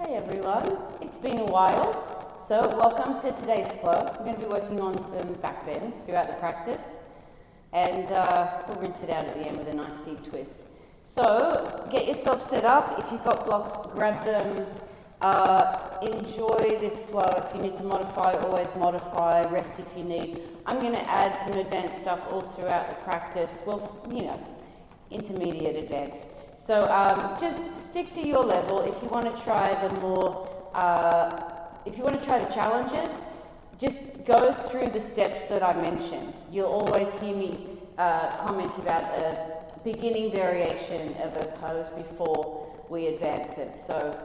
Hey everyone, it's been a while, so welcome to today's flow. We're going to be working on some back bends throughout the practice, and we'll rinse it out at the end with a nice deep twist. So get yourself set up. If you've got blocks, grab them. Enjoy this flow. If you need to modify, always modify. Rest if you need. I'm going to add some advanced stuff all throughout the practice. Well, intermediate advanced. So just stick to your level. If you want to try the more, if you want to try the challenges, just go through the steps that I mentioned. You'll always hear me comment about a beginning variation of a pose before we advance it. So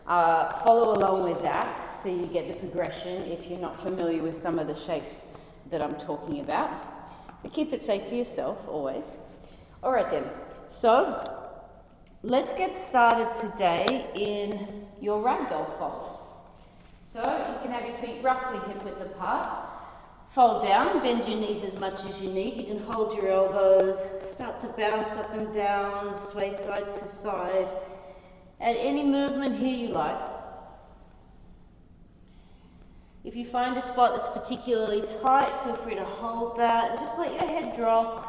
follow along with that so you get the progression if you're not familiar with some of the shapes that I'm talking about. But keep it safe for yourself always. All right then, so let's get started today in your ragdoll fold. So you can have your feet roughly hip width apart. Fold down, bend your knees as much as you need. You can hold your elbows, start to bounce up and down, sway side to side. Add any movement here you like. If you find a spot that's particularly tight, feel free to hold that and just let your head drop.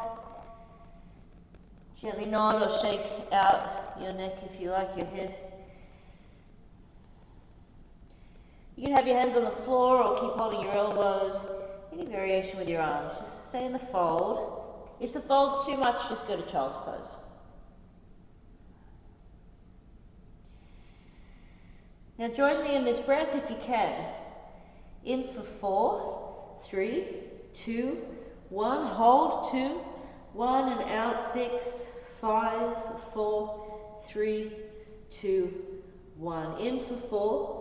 Gently nod or shake out your neck if you like your head. You can have your hands on the floor or keep holding your elbows. Any variation with your arms. Just stay in the fold. If the fold's too much, just go to child's pose. Now join me in this breath if you can. In for 4, 3, 2, 1. Hold 2, 1 and out 6, 5, 4, 3, 2, 1. In for 4,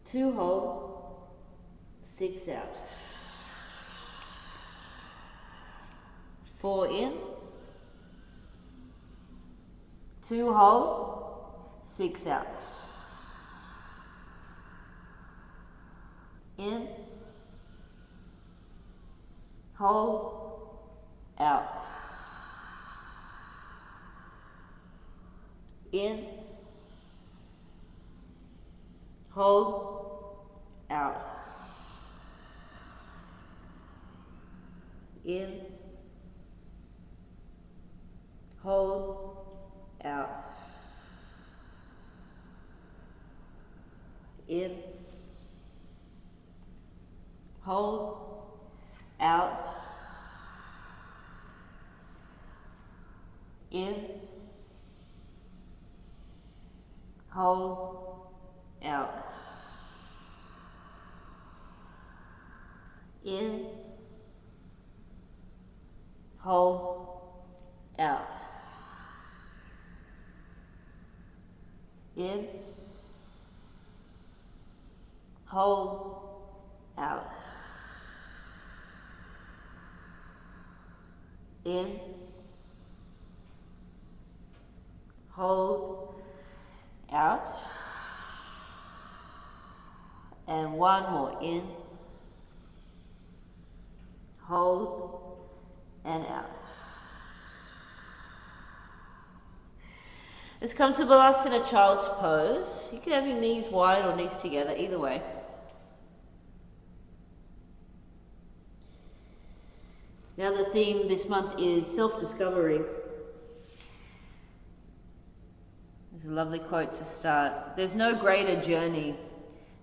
2 hold, 6 out. 4 in, 2 hold, 6 out. In, hold, out. In, hold, out. In, hold, out. In, hold, out. In, hold, out. In, hold, out. In, hold, out. In, hold, out. And one more. In, hold, and out. Let's come to Vinyasa, child's pose. You can have your knees wide or knees together, either way. Now the theme this month is self-discovery. There's a lovely quote to start. There's no greater journey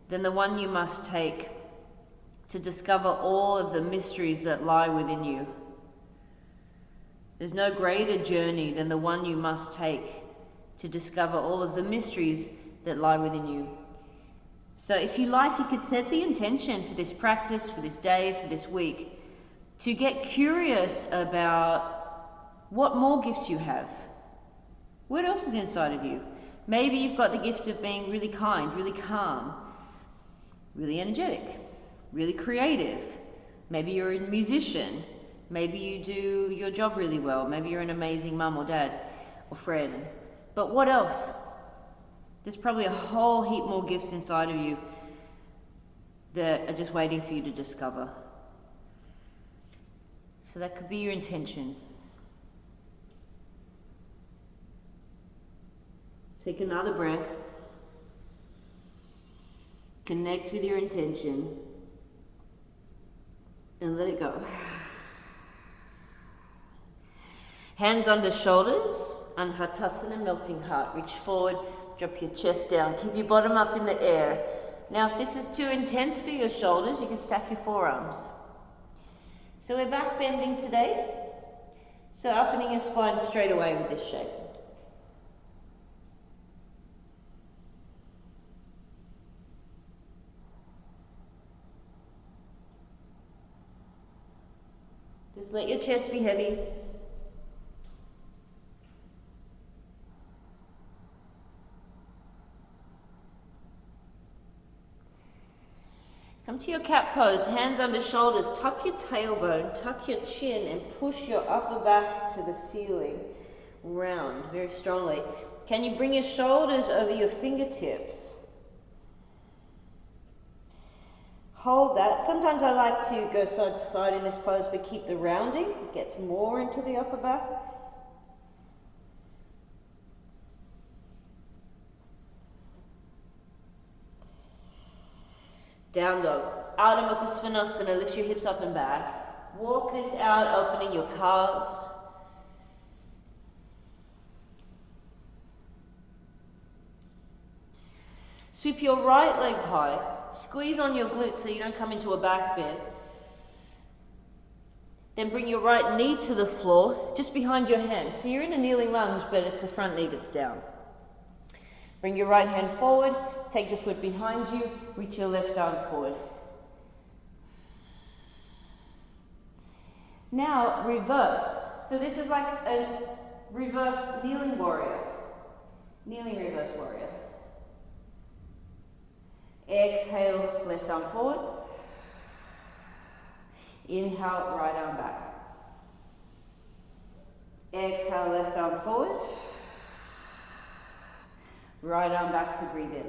than the one you must take to discover all of the mysteries that lie within you. There's no greater journey than the one you must take to discover all of the mysteries that lie within you. So if you like, you could set the intention for this practice, for this day, for this week, to get curious about what more gifts you have. What else is inside of you? Maybe you've got the gift of being really kind, really calm, really energetic, really creative. Maybe you're a musician. Maybe you do your job really well. Maybe you're an amazing mum or dad or friend. But what else? There's probably a whole heap more gifts inside of you that are just waiting for you to discover. So that could be your intention. Take another breath. Connect with your intention. And let it go. Hands under shoulders, Anhatasana, melting heart. Reach forward, drop your chest down. Keep your bottom up in the air. Now if this is too intense for your shoulders, you can stack your forearms. So we're back bending today. So opening your spine straight away with this shape. Just let your chest be heavy. Come to your cat pose, hands under shoulders, tuck your tailbone, tuck your chin and push your upper back to the ceiling, round, very strongly. Can you bring your shoulders over your fingertips? Hold that. Sometimes I like to go side to side in this pose, but keep the rounding. It gets more into the upper back. Down dog. Ardha Mukha Svanasana. Lift your hips up and back. Walk this out, opening your calves. Sweep your right leg high. Squeeze on your glutes so you don't come into a back bend. Then bring your right knee to the floor, just behind your hand. So you're in a kneeling lunge, but it's the front knee that's down. Bring your right hand forward, take the foot behind you, reach your left arm forward. Now, reverse. So this is like a reverse kneeling warrior. Kneeling reverse warrior. Exhale, left arm forward. Inhale, right arm back. Exhale, left arm forward. Right arm back to breathe in.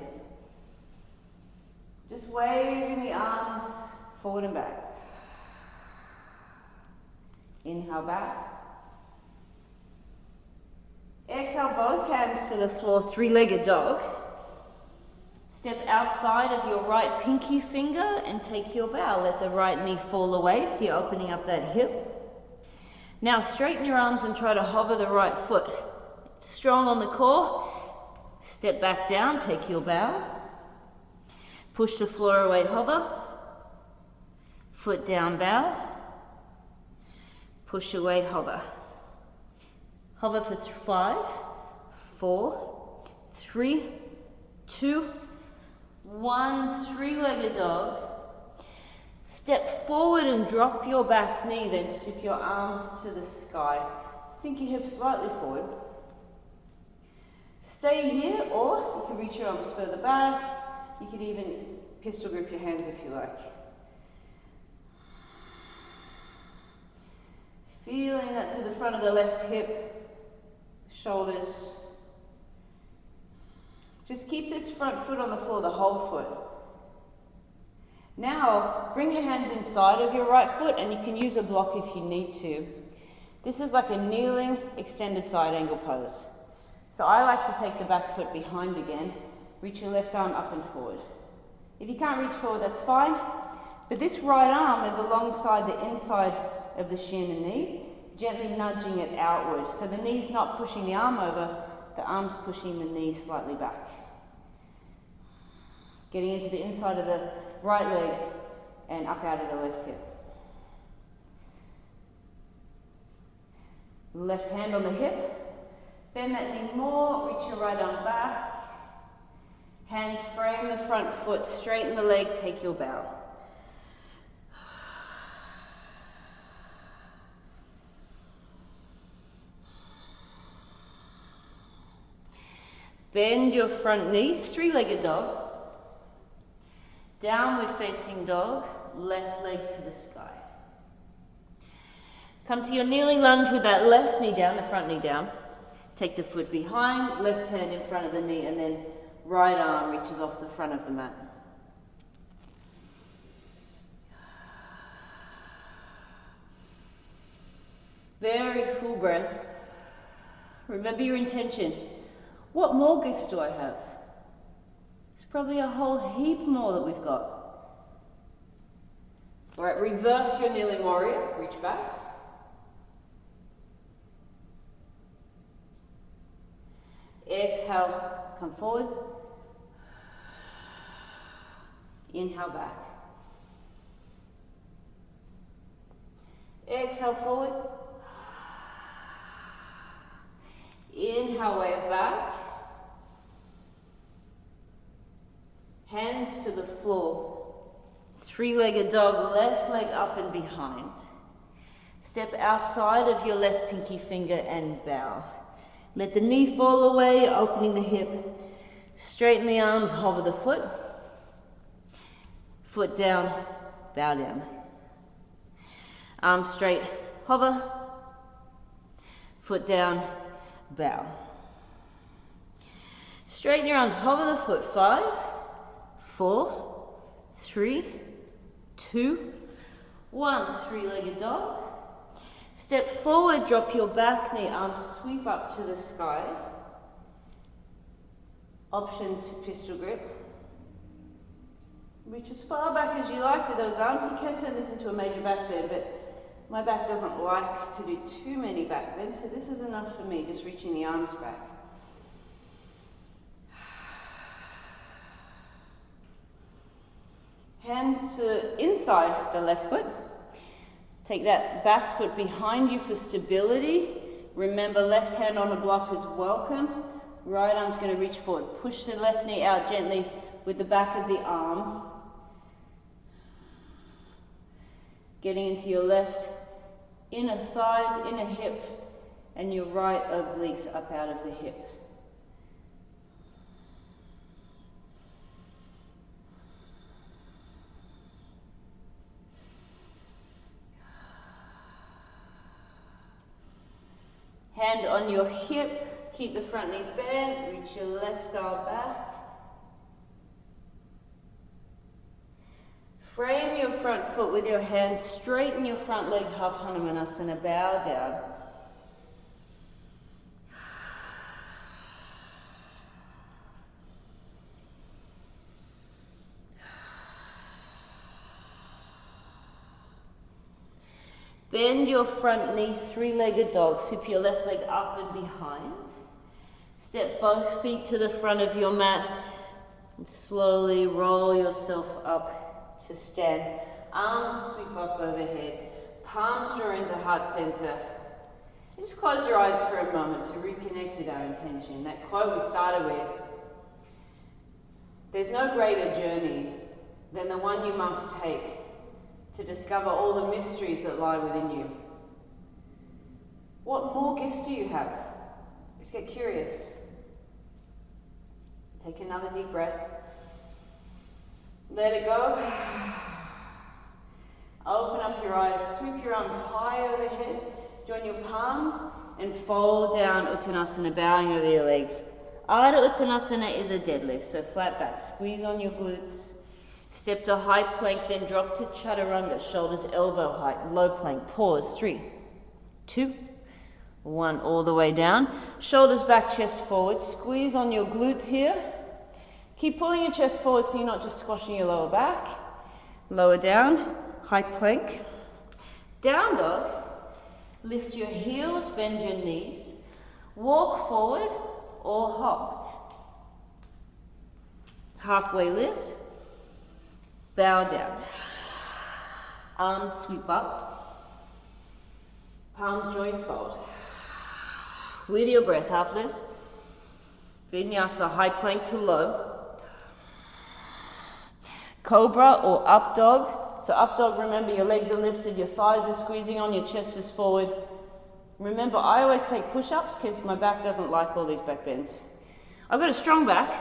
Just waving the arms forward and back. Inhale back. Exhale, both hands to the floor, three-legged dog. Step outside of your right pinky finger and take your bow. Let the right knee fall away so you're opening up that hip. Now straighten your arms and try to hover the right foot. Strong on the core. Step back down, take your bow. Push the floor away, hover. Foot down, bow. Push away, hover. Hover for 5, 4, 3, 2, 1, three-legged dog. Step forward and drop your back knee, then sweep your arms to the sky. Sink your hips slightly forward. Stay here, or you can reach your arms further back. You could even pistol grip your hands if you like. Feeling that through the front of the left hip, shoulders. Just keep this front foot on the floor, the whole foot. Now, bring your hands inside of your right foot and you can use a block if you need to. This is like a kneeling, extended side angle pose. So I like to take the back foot behind again, reach your left arm up and forward. If you can't reach forward, that's fine. But this right arm is alongside the inside of the shin and knee, gently nudging it outward. So the knee's not pushing the arm over, the arm's pushing the knee slightly back. Getting into the inside of the right leg and up out of the left hip. Left hand on the hip. Bend that knee more, reach your right arm back. Hands frame the front foot, straighten the leg, take your bow. Bend your front knee, three-legged dog. Downward facing dog, left leg to the sky. Come to your kneeling lunge with that left knee down, the front knee down. Take the foot behind, left hand in front of the knee, and then right arm reaches off the front of the mat. Very full breath. Remember your intention. What more gifts do I have? There's probably a whole heap more that we've got. All right, reverse your kneeling warrior, reach back. Exhale, come forward. Inhale back. Exhale forward. Inhale, wave back. Hands to the floor. Three-legged dog, left leg up and behind. Step outside of your left pinky finger and bow. Let the knee fall away, opening the hip. Straighten the arms, hover the foot. Foot down, bow down. Arms straight, hover. Foot down, bow. Straighten your arms, hover the foot. 5, 4, 3, 2, 1. Three-legged dog. Step forward, drop your back knee, arms sweep up to the sky. Option to pistol grip. Reach as far back as you like with those arms. You can turn this into a major back bend, but my back doesn't like to do too many back bends, so this is enough for me, just reaching the arms back. Hands to inside the left foot. Take that back foot behind you for stability. Remember, left hand on a block is welcome. Right arm's going to reach forward. Push the left knee out gently with the back of the arm. Getting into your left inner thighs, inner hip, and your right obliques up out of the hip. Hand on your hip, keep the front knee bent, reach your left arm back. Frame your front foot with your hands, straighten your front leg, half Hanumanasana, bow down. Bend your front knee, three-legged dog. Sweep your left leg up and behind. Step both feet to the front of your mat and slowly roll yourself up to stand. Arms sweep up overhead. Palms draw into heart center. And just close your eyes for a moment to reconnect with our intention. That quote we started with. There's no greater journey than the one you must take to discover all the mysteries that lie within you. What more gifts do you have? Just get curious. Take another deep breath. Let it go. Open up your eyes, sweep your arms high overhead, join your palms and fold down Uttanasana, bowing over your legs. Ardha Uttanasana is a deadlift, so flat back, squeeze on your glutes. Step to high plank, then drop to chaturanga, shoulders elbow height, low plank, pause, 3, 2, 1, all the way down. Shoulders back, chest forward, squeeze on your glutes here. Keep pulling your chest forward so you're not just squashing your lower back. Lower down, high plank. Down dog, lift your heels, bend your knees. Walk forward or hop. Halfway lift. Bow down. Arms sweep up. Palms join fold. With your breath, half lift. Vinyasa, high plank to low. Cobra or up dog. So up dog, remember your legs are lifted, your thighs are squeezing on, your chest is forward. Remember, I always take push-ups because my back doesn't like all these back bends. I've got a strong back.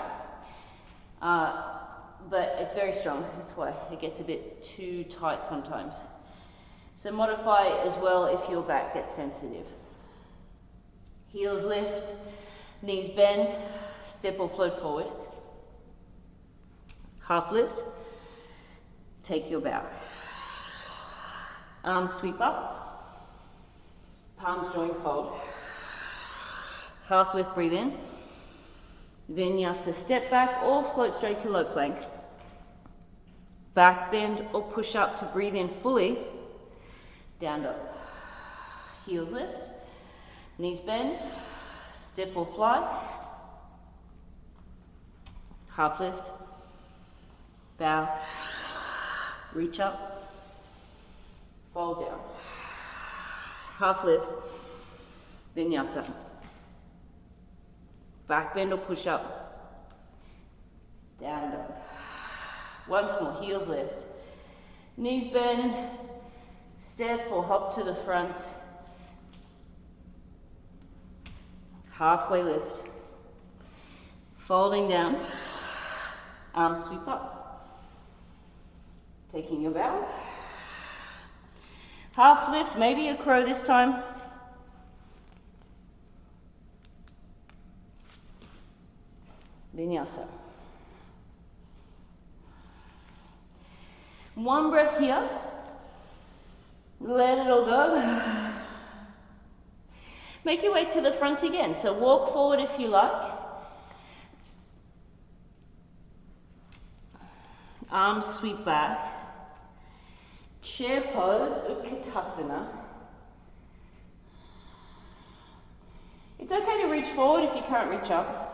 But it's very strong, that's why it gets a bit too tight sometimes. So modify as well if your back gets sensitive. Heels lift, knees bend, step or float forward. Half lift, take your bow. Arms sweep up, palms join fold. Half lift, breathe in. Vinyasa, step back or float straight to low plank. Back bend or push up to breathe in fully. Down dog. Heels lift, knees bend, step or fly. Half lift, bow, reach up, fold down. Half lift, Vinyasa. Back bend or push up. Down dog. Once more, heels lift. Knees bend, step or hop to the front. Halfway lift. Folding down. Arms sweep up. Taking your bow. Half lift, maybe a crow this time. Vinyasa. One breath here. Let it all go. Make your way to the front again. So walk forward if you like. Arms sweep back. Chair pose, Utkatasana. It's okay to reach forward if you can't reach up.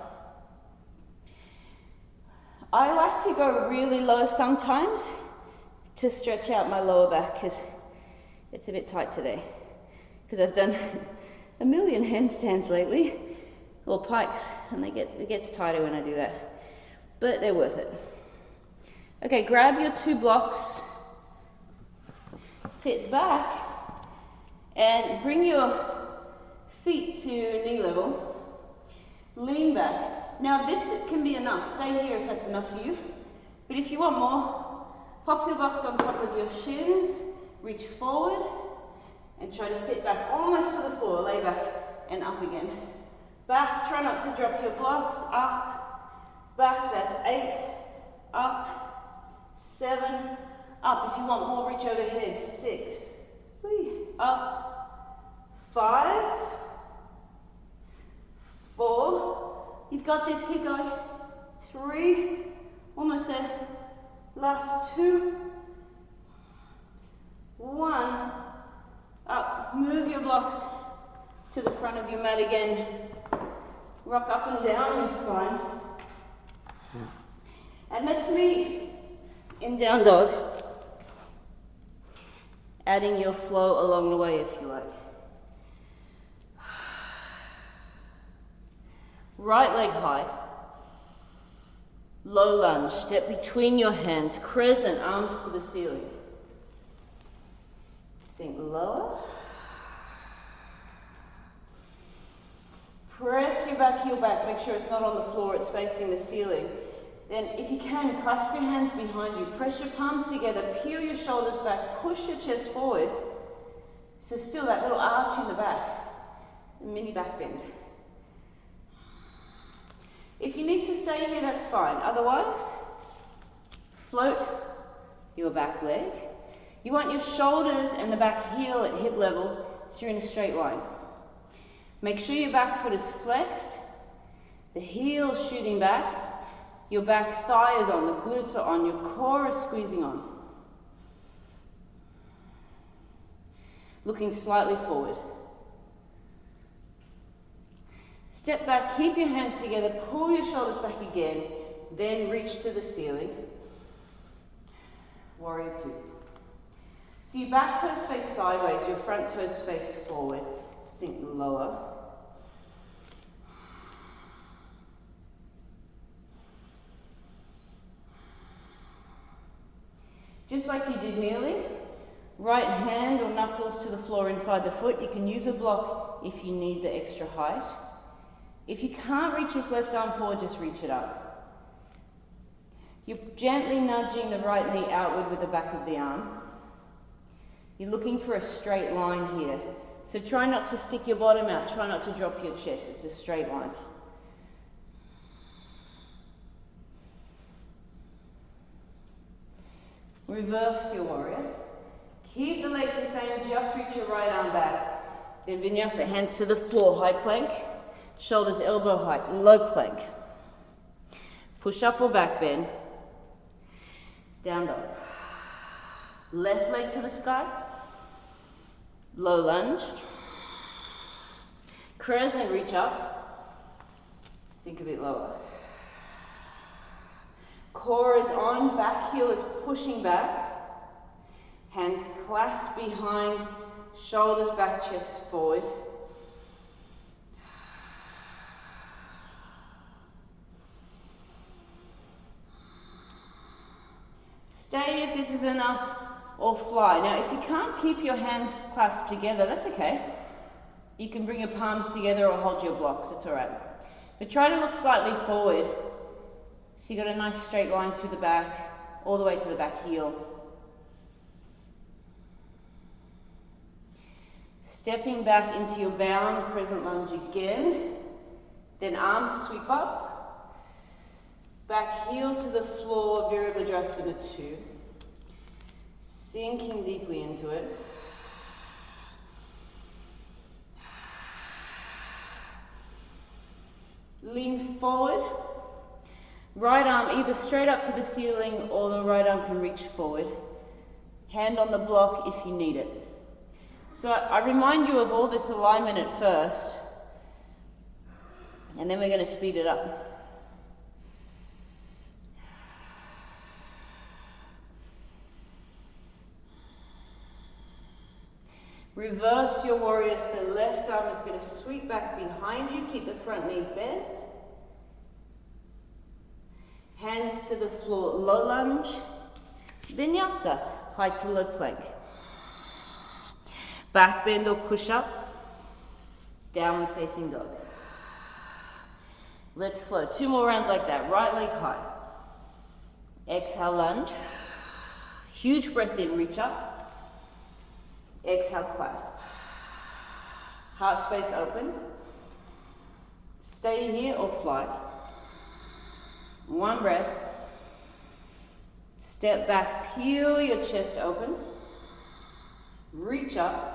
I like to go really low sometimes to stretch out my lower back because it's a bit tight today. Because I've done a million handstands lately, or pikes, and it gets tighter when I do that. But they're worth it. Okay, grab your 2 blocks, sit back, and bring your feet to knee level. Lean back. Now this can be enough. Stay here if that's enough for you. But if you want more, pop your blocks on top of your shins, reach forward, and try to sit back almost to the floor. Lay back and up again. Back, try not to drop your blocks. Up, back, that's 8. Up, 7. Up, if you want more, reach overhead. 6. Up, 5. 4. You've got this, keep going. 3. Almost there. Last 2. 1. Up. Move your blocks to the front of your mat again. Rock up and down your spine. And let's meet in down dog. Adding your flow along the way if you like. Right leg high. Low lunge. Step between your hands. Crescent, arms to the ceiling. Sink lower. Press your back heel back. Make sure it's not on the floor, it's facing the ceiling. Then if you can, clasp your hands behind you. Press your palms together. Peel your shoulders back. Push your chest forward. So still that little arch in the back. A mini back bend. If you need to stay here, that's fine. Otherwise, float your back leg. You want your shoulders and the back heel at hip level, so you're in a straight line. Make sure your back foot is flexed, the heel is shooting back, your back thigh is on, the glutes are on, your core is squeezing on. Looking slightly forward. Step back, keep your hands together, pull your shoulders back again, then reach to the ceiling. Warrior 2. So your back toes face sideways, your front toes face forward. Sink lower. Just like you did kneeling, right hand or knuckles to the floor inside the foot. You can use a block if you need the extra height. If you can't reach this left arm forward, just reach it up. You're gently nudging the right knee outward with the back of the arm. You're looking for a straight line here. So try not to stick your bottom out, try not to drop your chest, it's a straight line. Reverse your warrior. Keep the legs the same, just reach your right arm back. Then Vinyasa, hands to the floor, high plank. Shoulders elbow height, low plank. Push up or back bend. Down dog. Left leg to the sky. Low lunge. Crescent reach up. Sink a bit lower. Core is on, back heel is pushing back. Hands clasped behind, shoulders back, chest forward. Stay if this is enough, or fly. Now, if you can't keep your hands clasped together, that's okay. You can bring your palms together or hold your blocks, it's all right. But try to look slightly forward. So you got a nice straight line through the back, all the way to the back heel. Stepping back into your bound crescent lunge again. Then arms sweep up. Back heel to the floor, Virabhadrasana 2. Sinking deeply into it. Lean forward. Right arm either straight up to the ceiling or the right arm can reach forward. Hand on the block if you need it. So I remind you of all this alignment at first, and then we're going to speed it up. Reverse your warrior, so left arm is going to sweep back behind you, keep the front knee bent. Hands to the floor, low lunge. Vinyasa, high to low plank. Back bend or push up. Downward facing dog. Let's flow. 2 more rounds like that. Right leg high. Exhale, lunge. Huge breath in, reach up. Exhale, clasp. Heart space opens. Stay here or fly. 1 breath. Step back, peel your chest open. Reach up.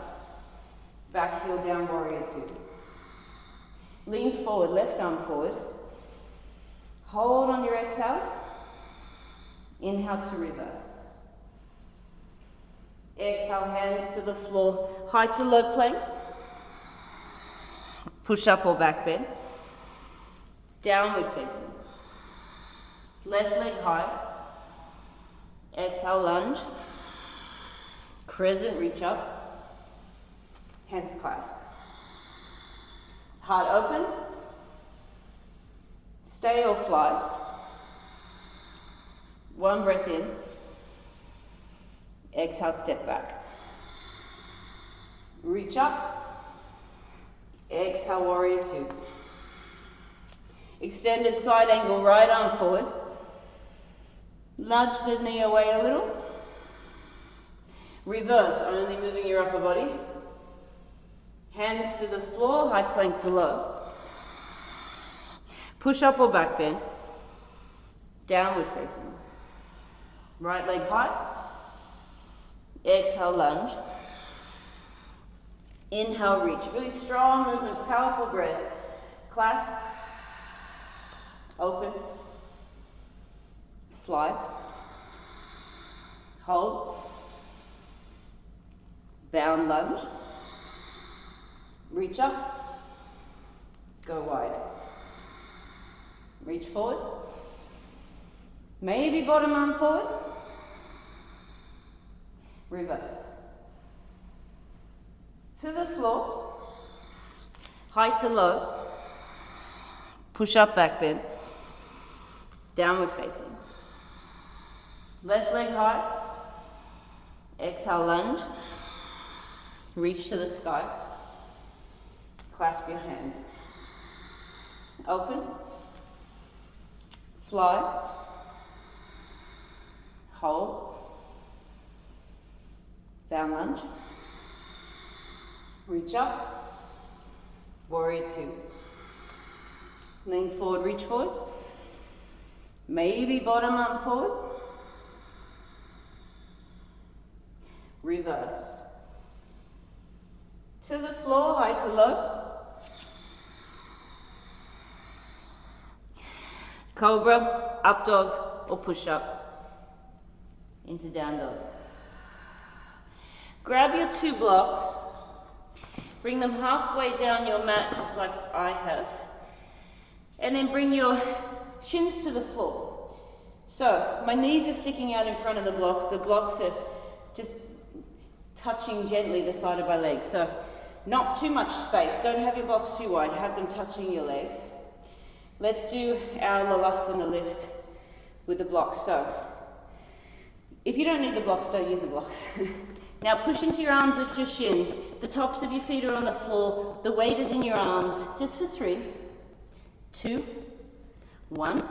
Back heel down, warrior 2. Lean forward, left arm forward. Hold on your exhale. Inhale to reverse. Exhale, hands to the floor, high to low plank. Push up or back bend. Downward facing. Left leg high. Exhale, lunge. Crescent, reach up. Hands clasp. Heart opens. Stay or fly. 1 breath in. Exhale, step back. Reach up. Exhale, warrior 2. Extended side angle, right arm forward. Nudge the knee away a little. Reverse, only moving your upper body. Hands to the floor, high plank to low. Push up or back bend. Downward facing. Right leg high. Exhale, lunge. Inhale, reach. Really strong movements, powerful breath. Clasp. Open. Fly. Hold. Bound lunge. Reach up. Go wide. Reach forward. Maybe bottom arm forward. Reverse. To the floor. High to low. Push up, back bend. Downward facing. Left leg high. Exhale, lunge. Reach to the sky. Clasp your hands. Open. Fly. Hold. Down lunge. Reach up. Warrior 2. Lean forward, reach forward. Maybe bottom arm forward. Reverse. To the floor, high to low. Cobra, up dog, or push up into down dog. Grab your 2 blocks, bring them halfway down your mat just like I have, and then bring your shins to the floor. So my knees are sticking out in front of the blocks are just touching gently the side of my legs. So not too much space, don't have your blocks too wide, have them touching your legs. Let's do our shavasana lift with the blocks. So if you don't need the blocks, don't use the blocks. Now push into your arms, lift your shins. The tops of your feet are on the floor. The weight is in your arms. Just for 3, 2, 1.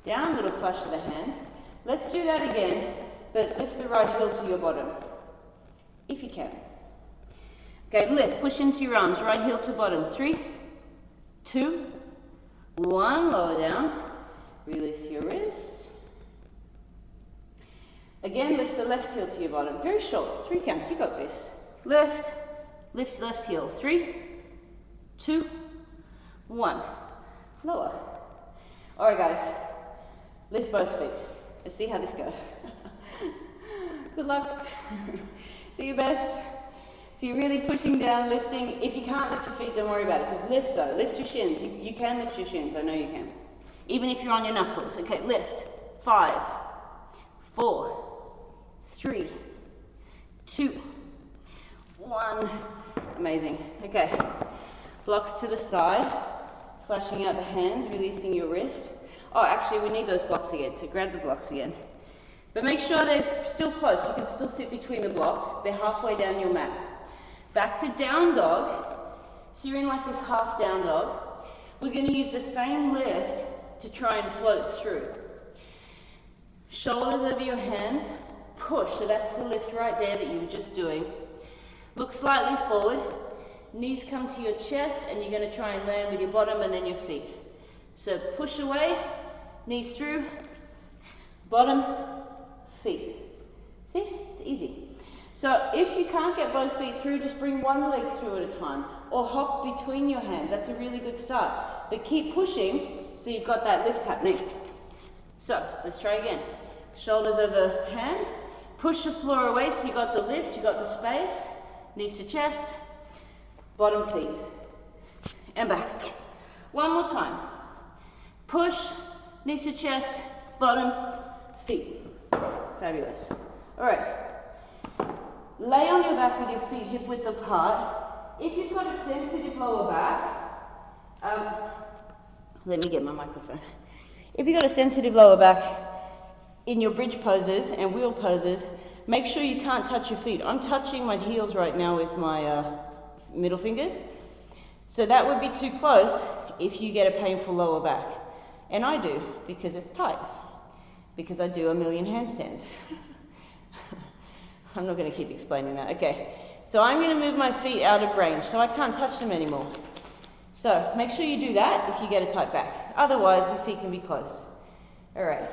Down, little flush of the hands. Let's do that again, but lift the right heel to your bottom, if you can. Okay, lift, push into your arms, right heel to bottom. 3, 2, 1. Lower down. Release your wrists. Again, lift the left heel to your bottom. Very short. 3 counts. You got this. Lift. Lift left heel. 3, 2, 1. Lower. All right, guys. Lift both feet. Let's see how this goes. Good luck. Do your best. So you're really pushing down, lifting. If you can't lift your feet, don't worry about it. Just lift though. Lift your shins. You can lift your shins. I know you can. Even if you're on your knuckles. Okay, lift. 5, 4, 3, 2, 1. Amazing. Okay. Blocks to the side. Flashing out the hands, releasing your wrist. Oh, actually, we need those blocks again, so grab the blocks again. But make sure they're still close. You can still sit between the blocks. They're halfway down your mat. Back to down dog. So you're in like this half down dog. We're going to use the same lift to try and float through. Shoulders over your hands. Push. So that's the lift right there that you were just doing. Look slightly forward. Knees come to your chest, and you're going to try and land with your bottom and then your feet. So push away, knees through, bottom, feet. See? It's easy. So if you can't get both feet through, just bring one leg through at a time, or hop between your hands. That's a really good start. But keep pushing so you've got that lift happening. So let's try again. Shoulders over hands. Push the floor away so you got the lift, you got the space. Knees to chest, bottom feet, and back. One more time. Push, knees to chest, bottom, feet. Fabulous. All right. Lay on your back with your feet hip width apart. If you've got a sensitive lower back, let me get my microphone. If you've got a sensitive lower back, in your bridge poses and wheel poses, make sure you can't touch your feet. I'm touching my heels right now with my middle fingers. So that would be too close if you get a painful lower back. And I do, because it's tight. Because I do a million handstands. I'm not going to keep explaining that. Okay, so I'm going to move my feet out of range, so I can't touch them anymore. So make sure you do that if you get a tight back. Otherwise, your feet can be close. All right,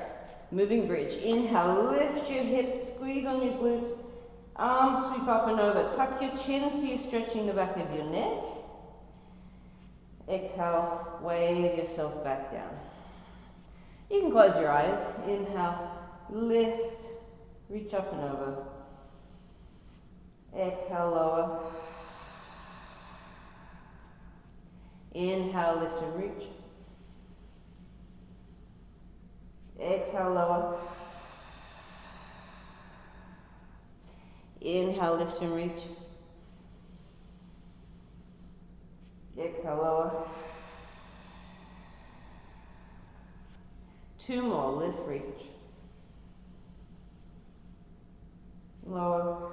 moving bridge. Inhale, lift your hips, squeeze on your glutes. Arms sweep up and over. Tuck your chin so you're stretching the back of your neck. Exhale, wave yourself back down. You can close your eyes. Inhale, lift, reach up and over. Exhale, lower. Inhale, lift and reach. Exhale, lower. Inhale, lift and reach. Exhale, lower. 2 more, lift, reach. Lower.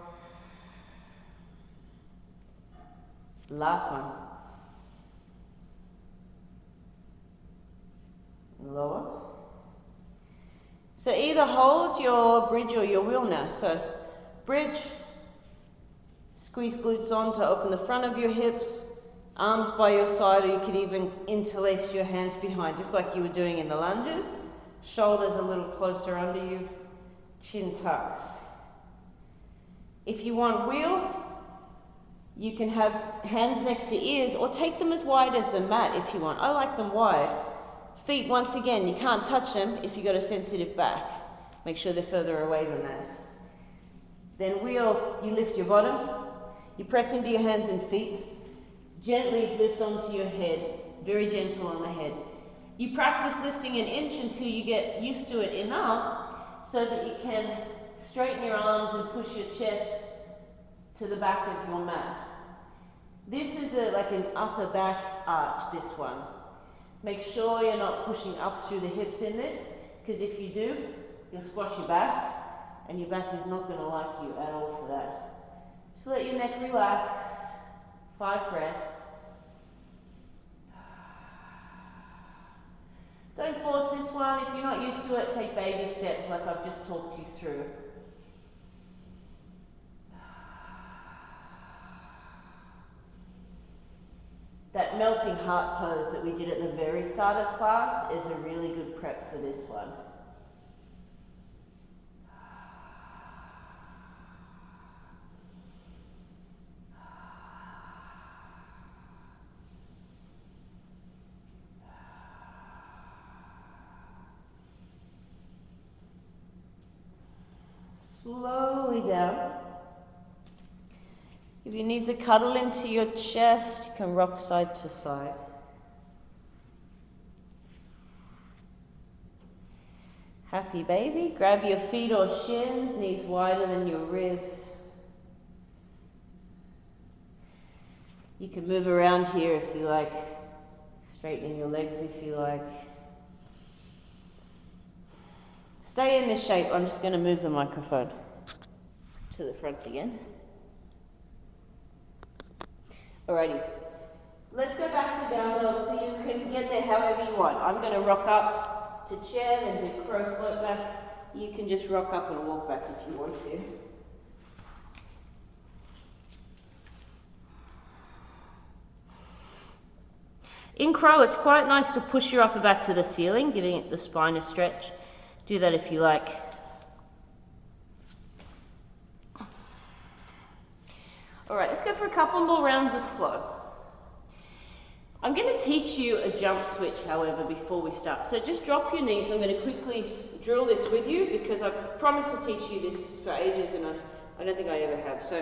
Last one. Lower. So either hold your bridge or your wheel now. So bridge, squeeze glutes on to open the front of your hips, arms by your side, or you could even interlace your hands behind, just like you were doing in the lunges. Shoulders a little closer under you, chin tucks. If you want wheel, you can have hands next to ears or take them as wide as the mat if you want. I like them wide. Feet, once again, you can't touch them if you've got a sensitive back. Make sure they're further away than that. Then wheel, you lift your bottom, you press into your hands and feet, gently lift onto your head, very gentle on the head. You practice lifting an inch until you get used to it enough so that you can straighten your arms and push your chest to the back of your mat. This is like an upper back arch, this one. Make sure you're not pushing up through the hips in this, because if you do, you'll squash your back, and your back is not going to like you at all for that. Just let your neck relax. 5 breaths. Don't force this one. If you're not used to it, take baby steps like I've just talked you through. That melting heart pose that we did at the very start of class is a really good prep for this one. Slowly down. Give your knees a cuddle into your chest. You can rock side to side. Happy baby. Grab your feet or shins, knees wider than your ribs. You can move around here if you like. Straighten your legs if you like. Stay in this shape. I'm just going to move the microphone to the front again. Alrighty, let's go back to down dog so you can get there however you want. I'm going to rock up to chair, then do crow float back. You can just rock up and walk back if you want to. In crow, it's quite nice to push your upper back to the ceiling, giving it the spine a stretch. Do that if you like. Alright, let's go for a couple more rounds of flow. I'm going to teach you a jump switch, however, before we start. So just drop your knees. I'm going to quickly drill this with you because I promised to teach you this for ages and I don't think I ever have. So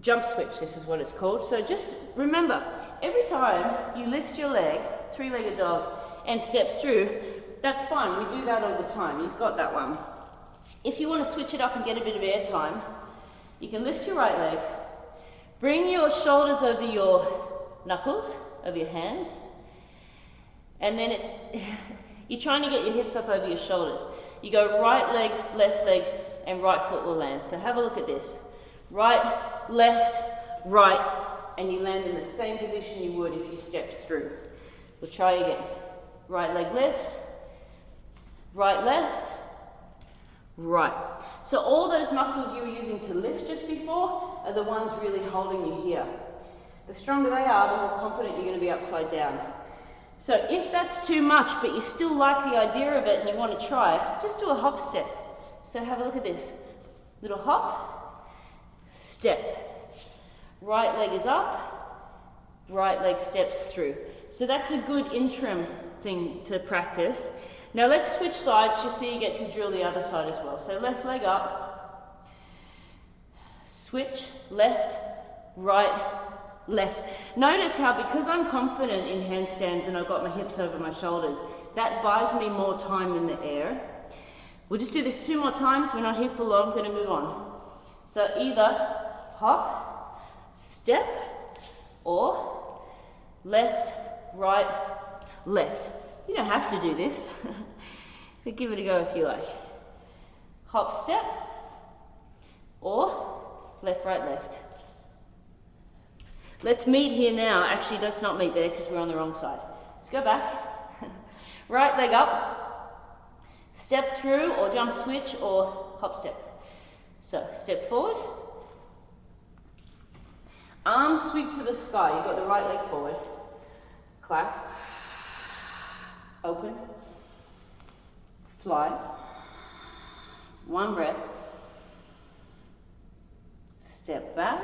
jump switch, this is what it's called. So just remember, every time you lift your leg, 3-legged dog, and step through, that's fine. We do that all the time. You've got that one. If you want to switch it up and get a bit of air time, you can lift your right leg, bring your shoulders over your knuckles, over your hands, and then you're trying to get your hips up over your shoulders. You go right leg, and right foot will land. So have a look at this. Right, left, right, and you land in the same position you would if you stepped through. We'll try again. Right leg lifts, right, left, right. So all those muscles you were using to lift just before are the ones really holding you here. The stronger they are, the more confident you're going to be upside down. So if that's too much, but you still like the idea of it and you want to try, just do a hop step. So have a look at this. Little hop, step. Right leg is up, right leg steps through. So that's a good interim thing to practice. Now let's switch sides just so you get to drill the other side as well. So left leg up, switch, left, right, left. Notice how because I'm confident in handstands and I've got my hips over my shoulders, that buys me more time in the air. We'll just do this 2 more times. We're not here for long, going to move on. So either hop, step, or left, right, left. You don't have to do this, but give it a go if you like. Hop, step, or left, right, left. Let's meet here now. Actually, let's not meet there because we're on the wrong side. Let's go back. Right leg up, step through or jump switch or hop step. So step forward, arms sweep to the sky. You've got the right leg forward, clasp, open, fly, 1 breath, step back,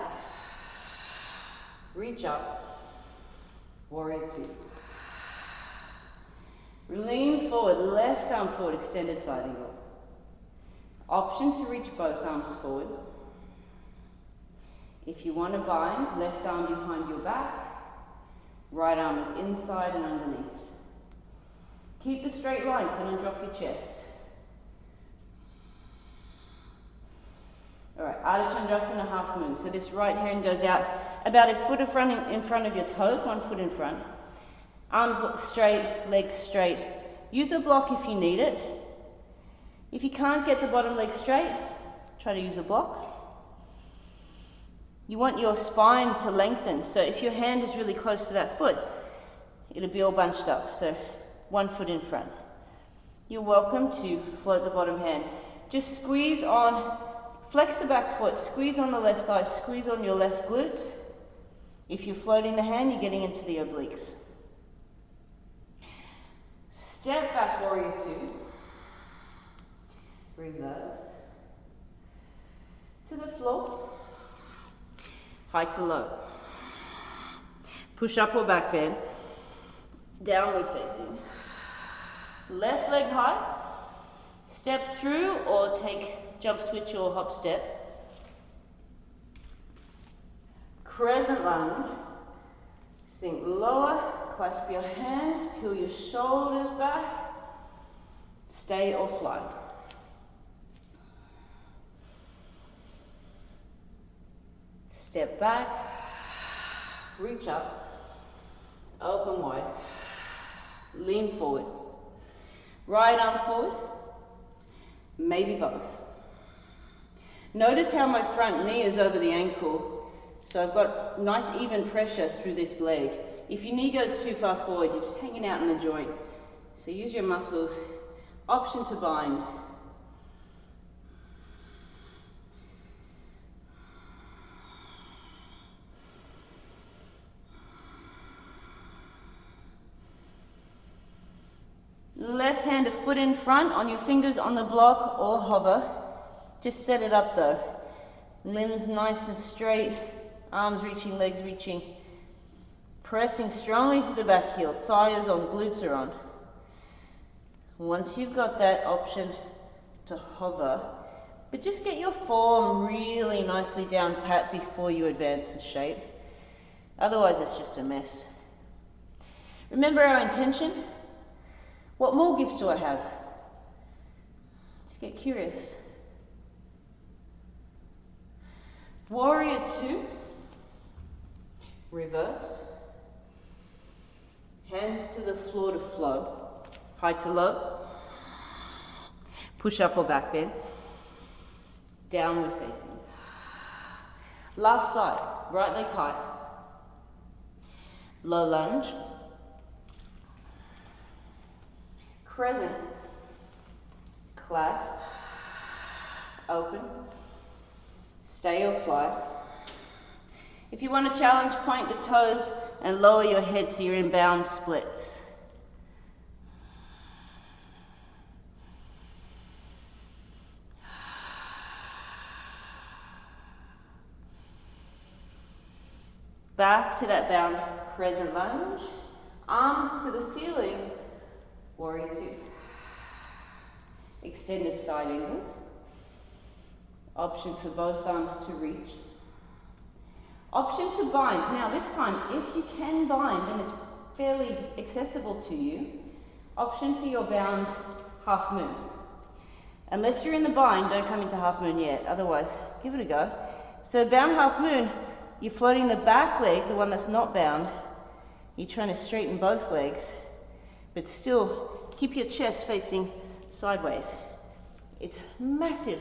reach up, warrior 2. Lean forward, left arm forward, extended side angle. Option to reach both arms forward. If you want to bind, left arm behind your back, right arm is inside and underneath. Keep the straight line, so don't drop your chest. Alright, Ardha Chandrasana, half moon. So this right hand goes out about a foot in front of your toes, 1 foot in front. Arms look straight, legs straight. Use a block if you need it. If you can't get the bottom leg straight, try to use a block. You want your spine to lengthen, so if your hand is really close to that foot, it'll be all bunched up, so 1 foot in front. You're welcome to float the bottom hand. Just squeeze on, flex the back foot, squeeze on the left thigh, squeeze on your left glutes. If you're floating the hand, you're getting into the obliques. Step back, warrior two. Reverse. To the floor. High to low. Push up or back bend. Downward facing. Left leg high. Step through or take jump switch or hop step. Crescent lunge. Sink lower. Clasp your hands. Peel your shoulders back. Stay or fly. Step back, reach up, open wide, lean forward, right arm forward, maybe both. Notice how my front knee is over the ankle, so I've got nice even pressure through this leg. If your knee goes too far forward, you're just hanging out in the joint. So use your muscles. Option to bind. Left hand a foot in front, on your fingers on the block or hover. Just set it up though. Limbs nice and straight, arms reaching, legs reaching. Pressing strongly to the back heel, thighs on, glutes are on. Once you've got that, option to hover, but just get your form really nicely down pat before you advance the shape. Otherwise it's just a mess. Remember our intention? What more gifts do I have? Let's get curious. Warrior two. Reverse. Hands to the floor to flow. High to low. Push up or back bend. Downward facing. Last side. Right leg high. Low lunge. Crescent, clasp, open, stay or fly. If you want to challenge, point the toes and lower your head so you're in bound splits. Back to that bound crescent lunge, arms to the ceiling. Warrior two. Extended side angle. Option for both arms to reach. Option to bind. Now this time, if you can bind, then it's fairly accessible to you. Option for your bound half moon. Unless you're in the bind, don't come into half moon yet. Otherwise, give it a go. So bound half moon, you're floating the back leg, the one that's not bound. You're trying to straighten both legs, but still keep your chest facing sideways. It's massive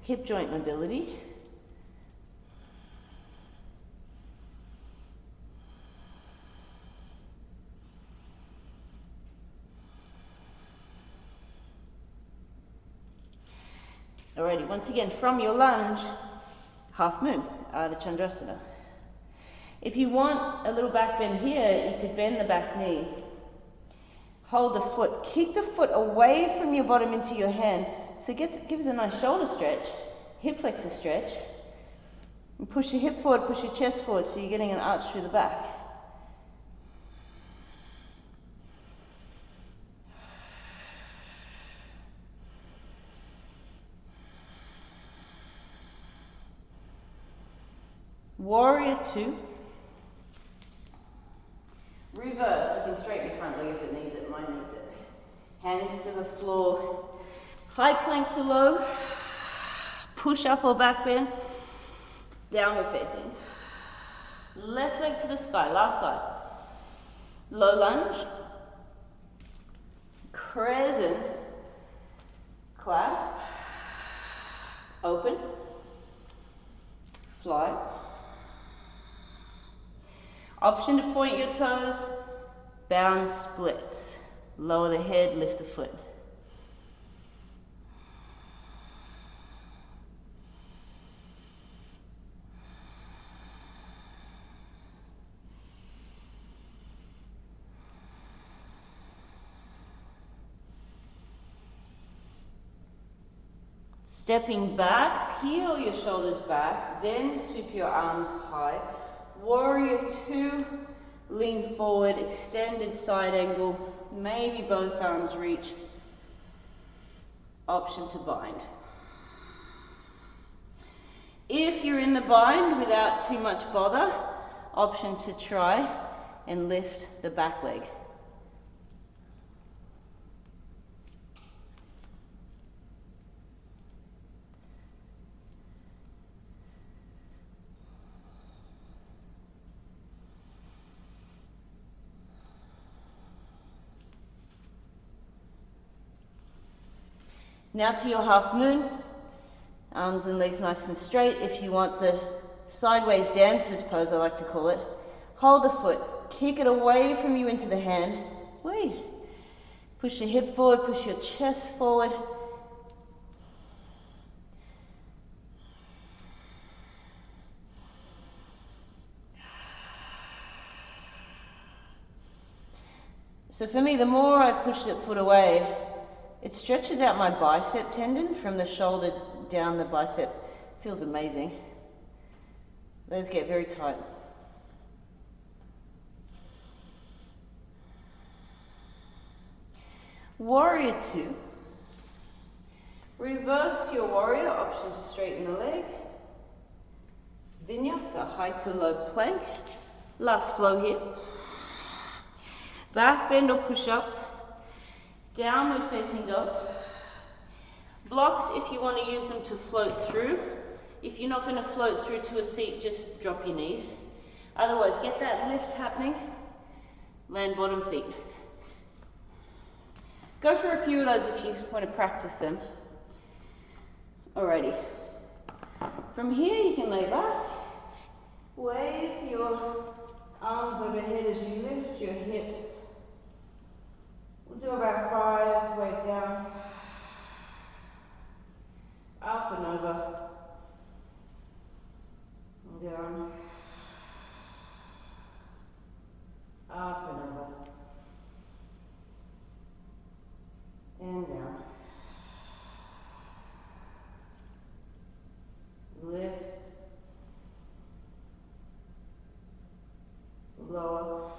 hip joint mobility. Alrighty, once again, from your lunge, half moon, Ardha Chandrasana. If you want a little back bend here, you could bend the back knee. Hold the foot, kick the foot away from your bottom into your hand. So it gives a nice shoulder stretch, hip flexor stretch. And push your hip forward, push your chest forward so you're getting an arch through the back. Warrior two. Reverse. You can straighten your front leg if it needs it. Mine needs it. Hands to the floor. High plank to low. Push up or back bend. Downward facing. Left leg to the sky. Last side. Low lunge. Crescent. Clasp. Open. Fly. Option to point your toes. Bound splits. Lower the head, lift the foot. Stepping back, peel your shoulders back, then sweep your arms high. Warrior two, lean forward, extended side angle, maybe both arms reach. Option to bind. If you're in the bind without too much bother, option to try and lift the back leg. Now to your half moon, arms and legs nice and straight. If you want the sideways dancer's pose, I like to call it, hold the foot, kick it away from you into the hand. Whee. Push your hip forward, push your chest forward. So for me, the more I push the foot away, it stretches out my bicep tendon from the shoulder down the bicep. Feels amazing. Those get very tight. Warrior two. Reverse your warrior, option to straighten the leg. Vinyasa, high to low plank. Last flow here. Back bend or push up. Downward facing dog. Blocks if you want to use them to float through. If you're not going to float through to a seat, just drop your knees. Otherwise, get that lift happening. Land bottom feet. Go for a few of those if you want to practice them. Alrighty. From here, you can lay back. Wave your arms overhead as you lift your hips. We'll do about 5, weight down, up and over, and down, up and over, and down. Lift, lower.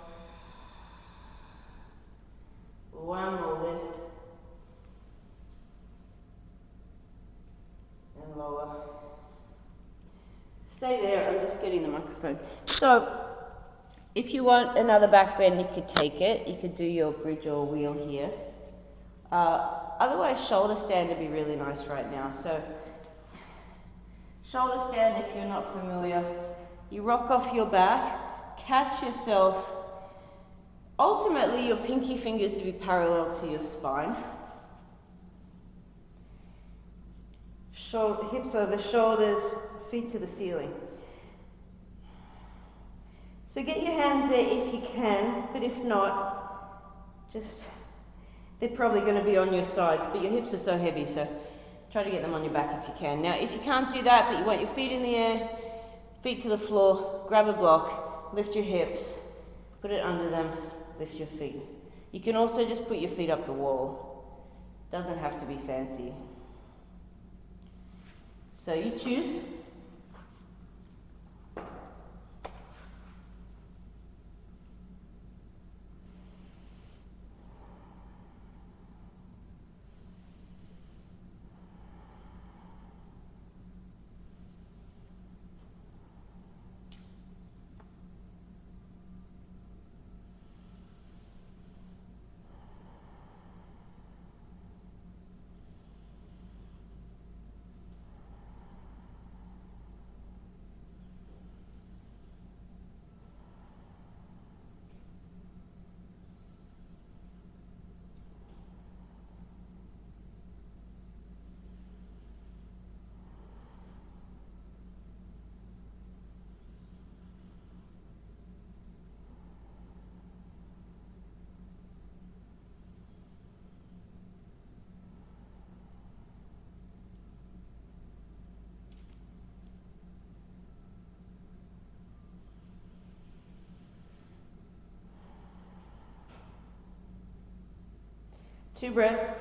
One more lift. And lower. Stay there, I'm just getting the microphone. So, if you want another back bend, you could take it. You could do your bridge or wheel here. Otherwise, shoulder stand would be really nice right now. So, shoulder stand, if you're not familiar, you rock off your back, catch yourself. Ultimately, your pinky fingers will be parallel to your spine. Hips over shoulders, feet to the ceiling. So get your hands there if you can, but if not, they're probably going to be on your sides, but your hips are so heavy, so try to get them on your back if you can. Now, if you can't do that, but you want your feet in the air, feet to the floor, grab a block, lift your hips, put it under them, lift your feet. You can also just put your feet up the wall. Doesn't have to be fancy. So you choose. 2 breaths.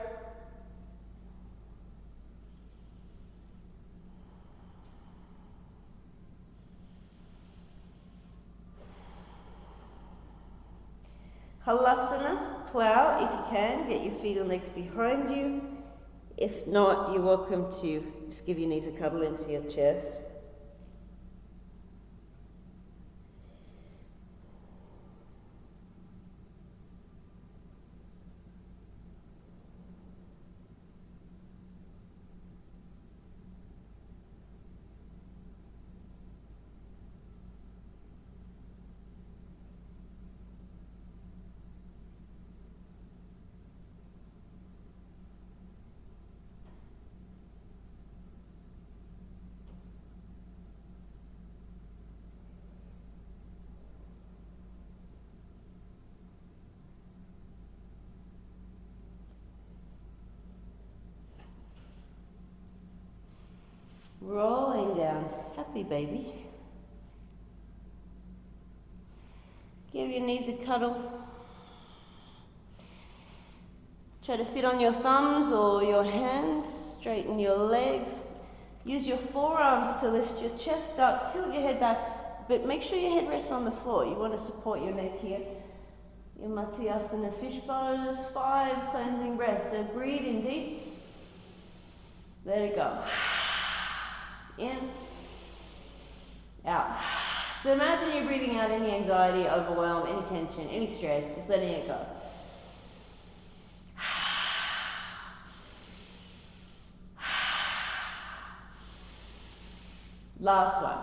Halasana, plow if you can, get your feet and legs behind you. If not, you're welcome to just give your knees a cuddle into your chest. Rolling down, happy baby. Give your knees a cuddle. Try to sit on your thumbs or your hands, straighten your legs. Use your forearms to lift your chest up, tilt your head back, but make sure your head rests on the floor. You want to support your neck here. Your Matsuyasana fish pose, 5 cleansing breaths. So breathe in deep. Let it go. In, out. So imagine you're breathing out any anxiety, overwhelm, any tension, any stress, just letting it go. Last one.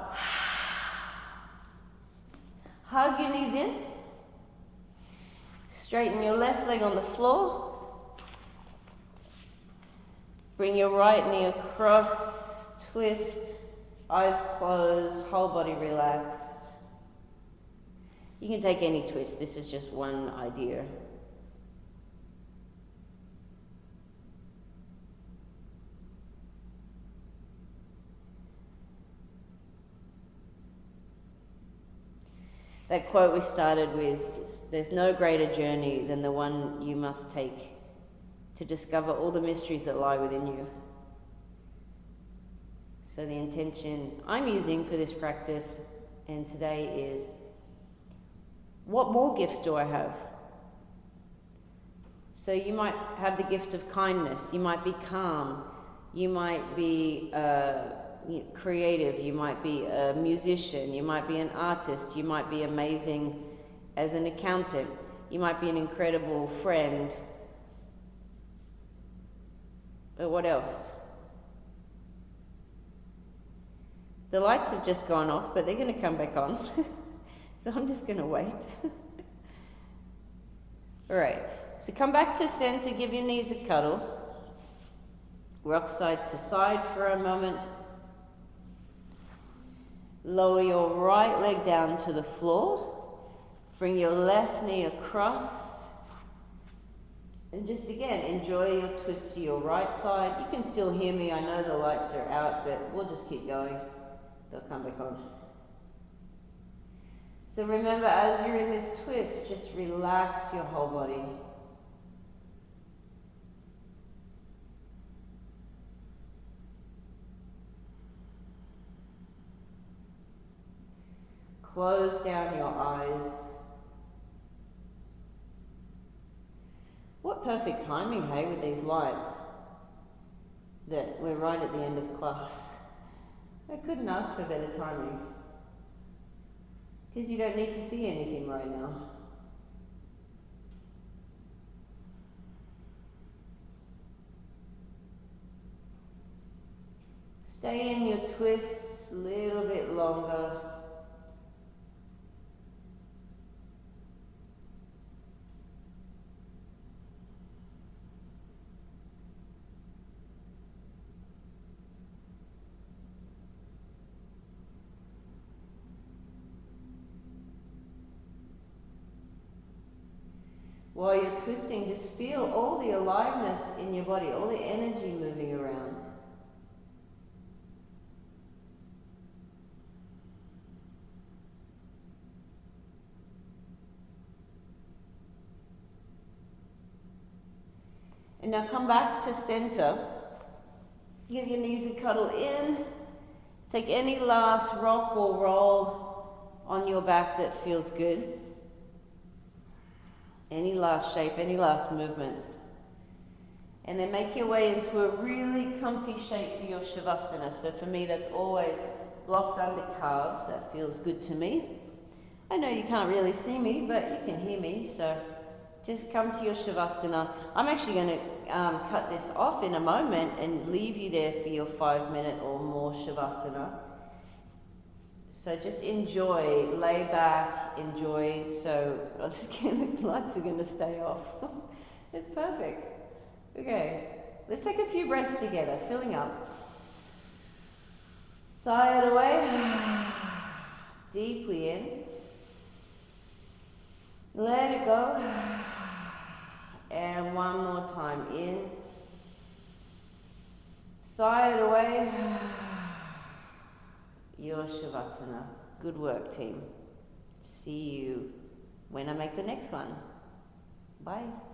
Hug your knees in. Straighten your left leg on the floor. Bring your right knee across, twist, eyes closed, whole body relaxed. You can take any twist, this is just one idea. That quote we started with is, there's no greater journey than the one you must take to discover all the mysteries that lie within you. So the intention I'm using for this practice and today is, what more gifts do I have? So you might have the gift of kindness, you might be calm, you might be creative, you might be a musician, you might be an artist, you might be amazing as an accountant, you might be an incredible friend. But what else? The lights have just gone off, but they're going to come back on. So I'm just going to wait. All right, so come back to center, give your knees a cuddle. Rock side to side for a moment. Lower your right leg down to the floor. Bring your left knee across. And just again, enjoy your twist to your right side. You can still hear me. I know the lights are out, but we'll just keep going. They'll come back on. So remember, as you're in this twist, just relax your whole body. Close down your eyes. What perfect timing, hey, with these lights, that we're right at the end of class. I couldn't ask for better timing, because you don't need to see anything right now. Stay in your twists a little bit longer. While you're twisting, just feel all the aliveness in your body, all the energy moving around. And now come back to center. Give your knees a cuddle in. Take any last rock or roll on your back that feels good. Any last shape, any last movement. And then make your way into a really comfy shape for your shavasana. So for me, that's always blocks under calves. That feels good to me. I know you can't really see me, but you can hear me. So just come to your shavasana. I'm actually going to cut this off in a moment and leave you there for your 5-minute or more shavasana. So just enjoy, lay back, enjoy. So I'll just get the lights are going to stay off. It's perfect. Okay, let's take a few breaths together, filling up. Sigh it away. Deeply in. Let it go. And one more time in. Sigh it away. Your shavasana. Good work, team. See you when I make the next one. Bye.